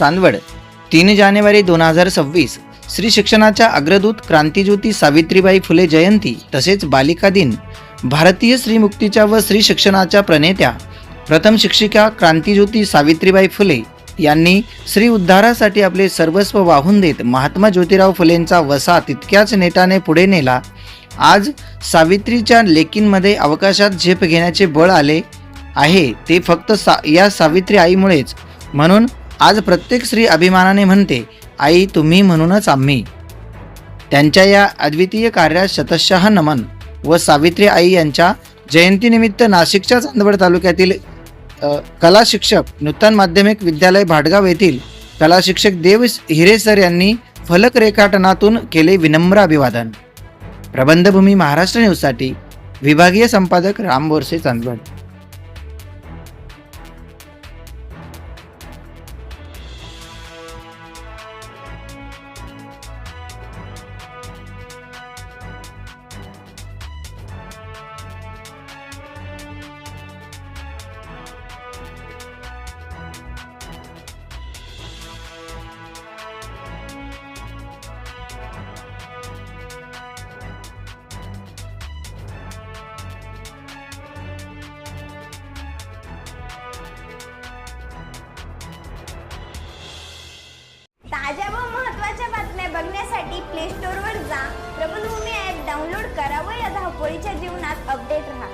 चांदवड 3 जानेवारी 2026 स्त्री शिक्षणाच्या अग्रदूत क्रांतीज्योती सावित्रीबाई फुले जयंती तसेच बालिका दिन, भारतीय स्त्री मुक्तीच्या व स्त्री शिक्षणाच्या प्रणेत्या प्रथम शिक्षिका क्रांतीज्योती सावित्रीबाई फुले यांनी स्त्री उद्धारासाठी आपले सर्वस्व वाहून देत महात्मा ज्योतिराव फुलेंचा वसा तितक्याच नेटाने पुढे नेला। आज सावित्रीच्या लेकींमध्ये अवकाशात झेप घेण्याचे बळ आले आहे ते फक्त या सावित्री आईमुळेच। म्हणून आज प्रत्येक स्त्री अभिमानाने म्हणते, आई तुम्ही म्हणूनच आम्ही। त्यांच्या या अद्वितीय कार्यात शतशः नमन। व सावित्री आई यांच्या जयंतीनिमित्त नाशिकच्या चांदवड तालुक्यातील कला शिक्षक नूतन माध्यमिक विद्यालय भाटगाव येथील कला शिक्षक देव हिरे सर यांनी फलक रेखाटनातून केले विनम्र अभिवादन। प्रबंधभूमी महाराष्ट्र न्यूजसाठी विभागीय संपादक राम बोरसे, चांदवड। ताज्या व महत्त्वाच्या बातम्या बघण्यासाठी प्ले स्टोअरवर जा, प्रबंधभूमी ॲप डाउनलोड करा व या धावपळीच्या जीवनात अपडेट रहा।